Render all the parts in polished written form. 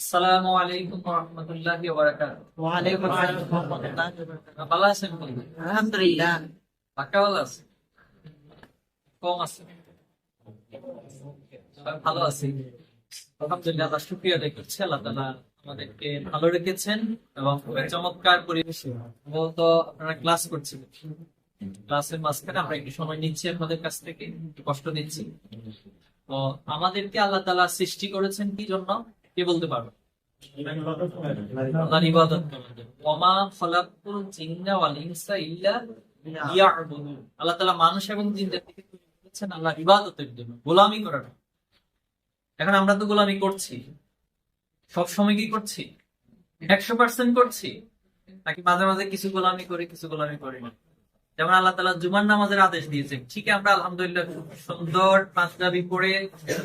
আসসালামু আলাইকুম ওয়া রাহমাতুল্লাহি ওয়া বারাকাতুহু। ওয়ালাইকুম আসসালাম ওয়া রাহমাতুল্লাহি ওয়া বারাকাতুহু। ভালো আছেন বন্ধু? আলহামদুলিল্লাহ। পাক্কা ভালো আছে? কম আছে? ভালো আছি আলহামদুলিল্লাহ। আল্লাহ শুকরিয়া আদায় করছি, আল্লাহ তাআলা আমাদেরকে ভালো রেখেছেন এবং খুবই চমৎকার পরিবেশে বলতো আপনারা ক্লাস করছিলেন। ক্লাসের মাঝখানে আমরা একটু সময় নিচ্ছি আপনাদের কাছ থেকে, একটু কষ্ট নিচ্ছি। তো আমাদেরকে আল্লাহ তাআলা সৃষ্টি করেছেন কি জন্য, কে বলতে পারবে? আল্লাহর ইবাদত করার জন্য। ওয়ামা খালাকুল জিন্না ওয়াল ইনসা ইল্লা লিয়াবুদুন। আল্লাহ তাআলা মানুষ এবং জিনদেরকে তৈরি করেছেন আল্লাহর ইবাদতের জন্য, গোলামি করার জন্য। এখন আমরা তো গোলামি করছি, সব সময় কি করছি? 100% করছি, নাকি মাঝে মাঝে কিছু গোলামি করি, কিছু গোলামি করি না? যেমন আল্লাহ তাআলা জুমার নামাজের আদেশ দিয়েছেন, ঠিক আমরা আলহামদুলিল্লাহ খুব সুন্দর পাঞ্জাবি পরে,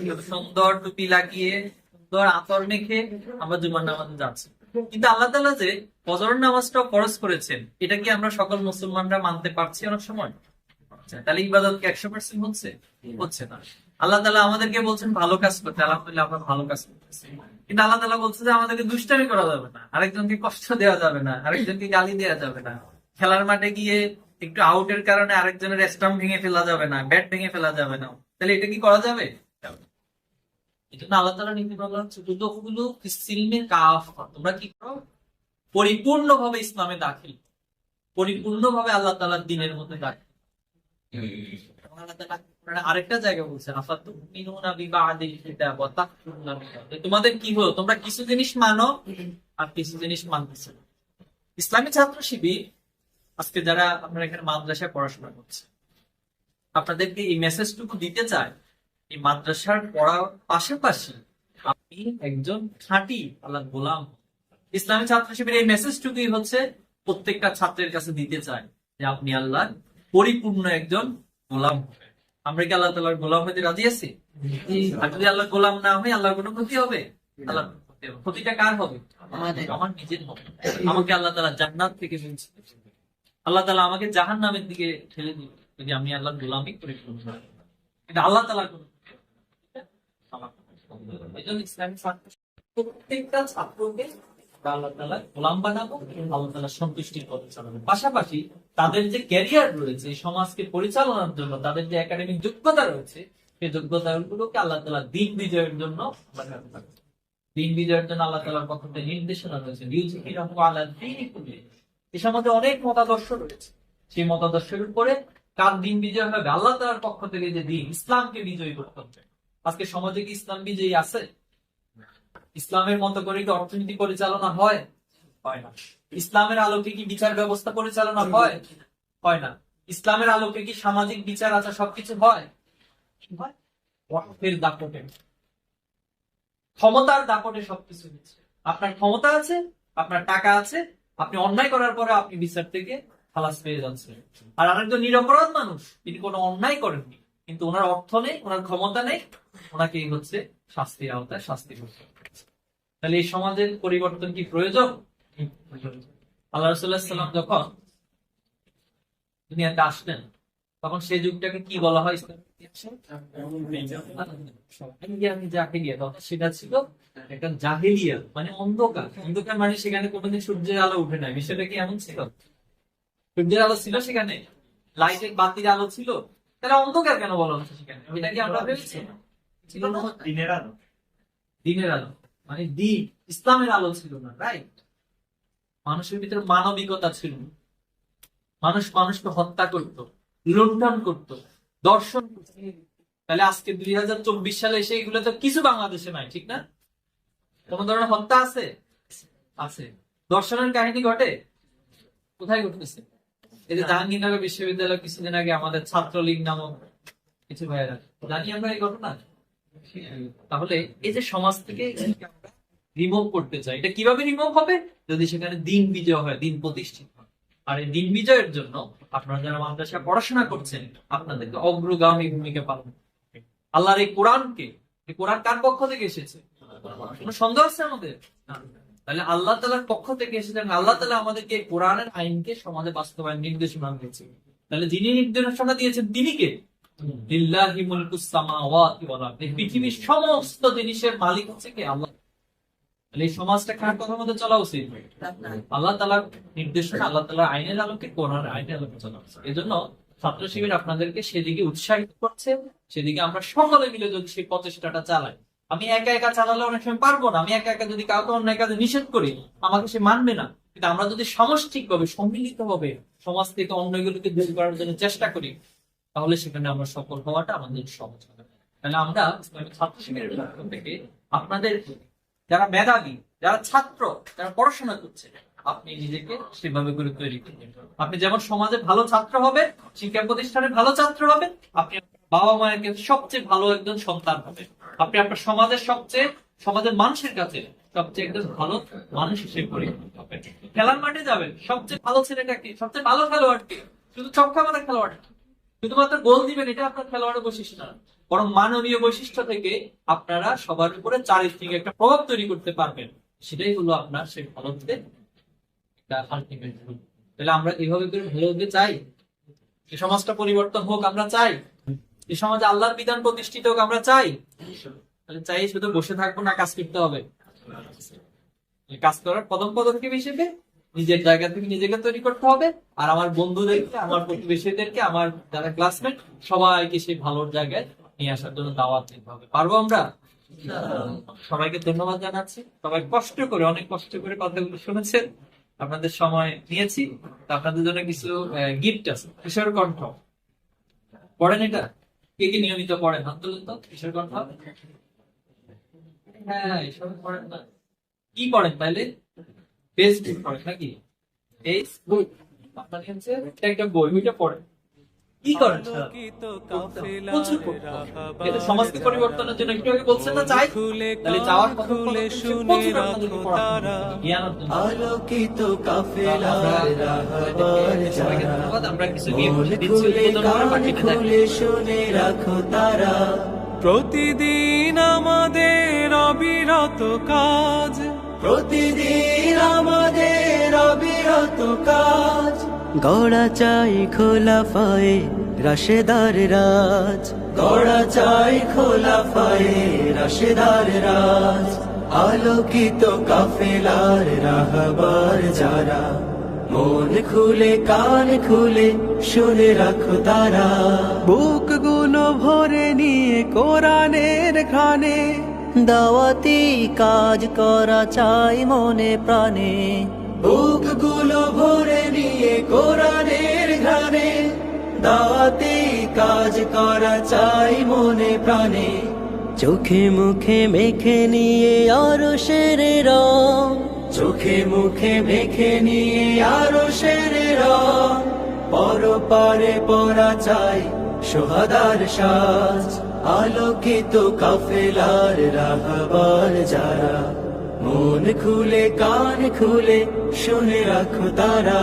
খুব সুন্দর টুপি লাগিয়ে, সুন্দর আতর মেখে আমরা জুমার নামাজে যাচ্ছি। কিন্তু আল্লাহ তাআলা যে ফজর নামাজটা ফরজ করেছেন, এটা কি আমরা সকল মুসলমানরা মানতে পারছি অনেক সময়? তাহলে ইবাদত কি 100% হচ্ছে? হচ্ছে না। আল্লাহ তাআলা আমাদেরকে বলছেন ভালো কাজ করতে, আলহামদুলিল্লাহ আমরা ভালো কাজ করতেছি। কিন্তু আল্লাহ তাআলা বলছে যে আমাদেরকে দুষ্টামি করা যাবে না, আরেকজনকে কষ্ট দেওয়া যাবে না, আরেকজনকে গালি দেওয়া যাবে না, খেলার মাঠে গিয়ে একটু আউটের কারণে আরেকজনের স্টাম্প ভেঙে ফেলা যাবে না, ব্যাট ভেঙে ফেলা যাবে না। তাহলে এটা কি করা যাবে? যাবে না। এই জন্য আল্লাহ তাআলা নীতি বলা হচ্ছে দুদুখুলু ফিস-সিলমি কাফা, তোমরা কি করো? পরিপূর্ণভাবে ইসলামে দাখিল, পরিপূর্ণভাবে আল্লাহ তাআলার দ্বীনের মধ্যে দাখিল। আল্লাহ তাআলা কোরআনে আরেকটা জায়গায় বলছেন, আফাতুমিনুনা বিবাদিল কিতাব ওয়া তাকফুরুনা বিবাদ। তোমাদের কি হলো, তোমরা কিছু জিনিস মানো আর কিছু জিনিস মানতেছ না। ইসলামী ছাত্র শিবির আজকে যারা আপনারা এখানে মাদ্রাসায় পড়াশোনা করছে, আপনাদেরকে এই মেসেজটুকু দিতে চায়, এই মাদ্রাসার পড়ার পাশাপাশি আপনি একজন খাঁটি আল্লাহর গোলাম। ইসলামী ছাত্র শিবির এই মেসেজটুকুই হচ্ছে প্রত্যেকটা ছাত্রের কাছে দিতে চায় যে আপনি আল্লাহর পরিপূর্ণ একজন গোলাম। আমরা কি আল্লাহ তাআলার গোলাম হতে রাজি আছি? আর যদি আল্লাহর গোলাম না হই, আল্লাহর কোনো ক্ষতি হবে? আল্লাহর কোনো ক্ষতি হবে। ক্ষতিটা কার হবে? আমাদের। আমার নিজের হবে। আমাকে আল্লাহ তাআলা জান্নাত থেকে বঞ্চিত করবে। আল্লাহ তাআলা আমাকে জাহান্নামের দিকে ঠেলে দিবে যদি আমি আল্লাহর গোলামি করে ফেলি। কিন্তু আল্লাহ তাআলার কোনো ক্ষতি হবে না। আমার কোনো ক্ষতি হবে না। এই জন্য ইসলামী ছাত্র প্রত্যেকটা ছাত্রকে আল্লাহ তাআলার গোলাম বানাবো, আল্লাহ তাআলার সন্তুষ্টির পথে চালাবো। পাশাপাশি তাদের যে ক্যারিয়ার রয়েছে, এই সমাজকে পরিচালনার জন্য তাদের যে একাডেমিক যোগ্যতা রয়েছে, সেই যোগ্যতাগুলোকে আল্লাহ তাআলা দ্বীন বিজয়ের জন্য বানাতে পারে। দ্বীন বিজয়ের জন্য আল্লাহ তাআলার পক্ষ থেকে নির্দেশনা রয়েছে, লিইউযহিরাহু আলা দ্বীনি কুল্লিহি। এই সমাজে অনেক মতাদর্শ রয়েছে, সেই মতাদর্শের উপরে কার দ্বীন বিজয় হবে? আল্লাহ তাআলার পক্ষ থেকে যে দ্বীন, ইসলামকে বিজয়ী করতে হবে। আজকে সমাজে কি ইসলাম বিজয়ী আছে? ইসলামের মতো করে কি অর্থনীতি পরিচালনা হয়? হয় না। ইসলামের আলোকে কি বিচার ব্যবস্থা পরিচালনা হয়? হয় না। ইসলামের আলোকে কি সামাজিক বিচার আচার সবকিছু হয়? হয়। অর্থের দাপটে, ক্ষমতার দাপটে সবকিছু হচ্ছে। আপনার ক্ষমতা আছে, আপনার টাকা আছে, আপনি অন্যায় করার পরে আপনি বিচার থেকে খালাস পেয়ে যাচ্ছেন। আর আরেকজন নিরপরাধ মানুষ, তিনি কোনো অন্যায় করেননি, কিন্তু ওনার অর্থ নেই, ওনার ক্ষমতা নেই, ওনাকে হচ্ছে শাস্তির আওতায় শাস্তি করতে হচ্ছে। তাহলে এই সমাজের পরিবর্তন কি প্রয়োজন? আল্লাহ রাসূলুল্লাহ সাল্লাল্লাহু আলাইহি ওয়াসাল্লাম যখন দুনিয়াতে আসলেন, তখন সেই যুগটাকে কি বলা হয় ইসলামের ইতিহাসে? জাহেলিয়া। তখন সেটা ছিল একটা জাহেলিয়া, মানে অন্ধকার। অন্ধকার মানে সেখানে কোনোদিন সূর্যের আলো উঠে নাই। বিষয়টা কি এমন ছিল? সূর্যের আলো ছিল সেখানে, লাইটের বাতির আলো ছিল, তাহলে অন্ধকার কেন বলা হচ্ছে সেখানে? এটা কি আমরা ভেবেছি? ছিল না দিনের আলো। দিনের আলো মানে দিন, ইসলামের আলো ছিল না, রাইট? মানুষের ভিতরে মানবিকতা ছিল না। মানুষ মানুষকে হত্যা করত, লুণ্ঠন করত, দর্শন করত। তাহলে আজকে 2024 সালে এসে এগুলো তো কিছু বাংলাদেশে নাই, ঠিক না? কোন ধরনের হত্যা আছে? আছে। দর্শনের কাহিনী ঘটে? কোথায় ঘটতেছে? এই যে জাহাঙ্গীরনগর বিশ্ববিদ্যালয় কিছুদিন আগে আমাদের ছাত্রলীগ নামক কিছু ভাইয়েরা, জানি আমরা এই ঘটনা। তাহলে এই যে সমাজ থেকে রিমুভ করতে চাই, এটা কিভাবে রিমুভ হবে? যদি সেখানে দিন বিজয় হয়, দিন প্রতিষ্ঠিত হয়। আর এই দিন বিজয়ের জন্য আপনারা যারা মাদ্রাসায় পড়াশোনা করছেন, আপনাদেরকে অগ্রগামী ভূমিকা পালন করতে হবে। আল্লাহর এই কোরআনকে, এই কোরআন কার পক্ষ থেকে এসেছে? কোনো সন্দেহ আছে আমাদের? না। তাহলে আল্লাহ তাআলার পক্ষ থেকে এসেছে, আল্লাহ তাআলা আমাদেরকে এই কোরআনের আইনকে সমাজে বাস্তবায়ন নির্দেশনা দিয়েছেন। তাহলে যিনি নির্দেশনা দিয়েছেন তিনি কে? লিল্লাহি মুলকুস সামাওয়াতি ওয়াল আরদ। পৃথিবীর সমস্ত জিনিসের মালিক হচ্ছে কে? আল্লাহ। তাহলে এই সমাজটা কার কথা মতো চলা উচিত? আল্লাহ তাআলার নির্দেশনা, আল্লাহ তাআলার আইনের আলোকে, কোরআনের আইনের আলোকে চলা উচিত। এজন্য ছাত্র শিবির আপনাদেরকে সেদিকে উৎসাহিত করছে। সেদিকে আমরা সকলে মিলে যদি সেই প্রচেষ্টাটা চালাই, আমি একা একা চালালে অনেক সময় পারবো না। আমি একা একা যদি কাউকে অন্যায় কাজে নিষেধ করি, আমাকে সে মানবে না। কিন্তু আমরা যদি সামষ্টিক ভাবে, সম্মিলিত ভাবে সমাজ থেকে অন্যায়গুলোকে দূর করার জন্য চেষ্টা করি, তাহলে সেখানে আমরা সফল হওয়াটা আমাদের সহজ হবে। তাহলে আমরা ইসলামী ছাত্র শিবিরের পক্ষ থেকে আপনাদের, যারা মেধাবী, যারা ছাত্র, যারা পড়াশোনা করছে, আপনি নিজেকে সেভাবে করে তৈরি করবেন। আপনি যেমন সমাজে ভালো ছাত্র হবেন, শিক্ষা প্রতিষ্ঠানে ভালো ছাত্র হবেন, আপনি আপনার বাবা মায়ের কাছে সবচেয়ে ভালো একজন সন্তান হবেন। আপনি আপনার সমাজের মানুষের কাছে সবচেয়ে একজন ভালো মানুষ হিসেবে পরিণত হবেন। খেলার মাঠে যাবেন, সবচেয়ে ভালো ছেলেটা কি, সবচেয়ে ভালো খেলোয়াড় কি? শুধু ছক্কা মারা খেলোয়াড়, শুধুমাত্র গোল দিবেন এটা আপনার খেলোয়াড়ের বৈশিষ্ট্য না, বরং মানবীয় বৈশিষ্ট্য থেকে আপনারা সবার উপরে চারিত্রিক একটা প্রভাব তৈরি করতে পারবেন। সেটাই হলো আপনার সেই ভারতের একটা আলটিমেট রূপ। তাহলে আমরা এইভাবে করে ভালো হতে চাই, এই সমাজটা পরিবর্তন হোক আমরা চাই, এই সমাজে আল্লাহর বিধান প্রতিষ্ঠিত হোক আমরা চাই। তাহলে চাই শুধু বসে থাকবো না, কাজ করতে হবে। কাজ করার প্রথম পদক্ষেপ হিসেবে নিজের জায়গা থেকে নিজেকে তৈরি করতে হবে, আর আমার বন্ধুদেরকে, আমার প্রতিবেশীদেরকে, আমার যারা ক্লাসমেট, সবাইকে সেই ভালোর জায়গায় নিয়ে আসার জন্য দাওয়াত দিতে হবে। পারবো আমরা? সবাইকে ধন্যবাদ জানাচ্ছি। সবাই কষ্ট করে, অনেক কষ্ট করে কথাগুলো শুনেছেন, আপনাদের সময় নিয়েছি। তো আপনাদের জন্য কিছু গিফট আছে। কিশোর কণ্ঠ পড়েন, এটা কে কে নিয়মিত পড়েন? হাত তুলেন তো। কিশোর কণ্ঠ, হ্যাঁ এসব পড়েন না? কি পড়েন তাইলে? ফেসবুক পড়েন নাকি? ফেসবুক আপনার কাছে একটা বই, ওইটা পড়েন। কি করেন? প্রচুর পড়তে হবে। এটা সমাজকে পরিবর্তনের জন্য একটু আগে বলছেন না চাই, তাহলে চাওয়ার কথা প্রচুর আপনাদেরকে পড়াতে হবে, জ্ঞান অর্জন করতে হবে। আলোকিত কাফেলার রাহবার সবাইকে যারা, ধন্যবাদ। আমরা কিছু মন গিফট দিচ্ছি, খুলে উদ্বোধন করে কান বাকিটা দেখি। খুলে শুনে রাখো তারা, প্রতিদিন আমাদের অবিরত কাজ, প্রতিদিন আমাদের অবিরত কাজ, গড়া চাই খোলাফায়ে রাশেদার রাজ, গড়া চাই খোলাফায়ে রাশেদার রাজ, আলোকিত কাফেলার রাহবার যারা, মন খুলে কান খুলে শুনে রাখো তারা, বুকগুলো ভরে নিয়ে কোরআনের ঘ্রাণে, দাওয়াতি কাজ করা চাই মনে প্রাণে, বুকগুলো ভরে নিয়ে কোরআনের ঘ্রাণে, দাওয়াতি কাজ করা চাই মনে প্রাণে, চোখে মুখে মেখে নিয়ে আরশের রং, চোখে মুখে মেখে নিয়ে আরশের রং, পরপারে পরা চাই সোহাদার সাজ, আলোকিত কাফেলার রাহবার যারা, মন খুলে কান খুলে শুনে রাখো তারা।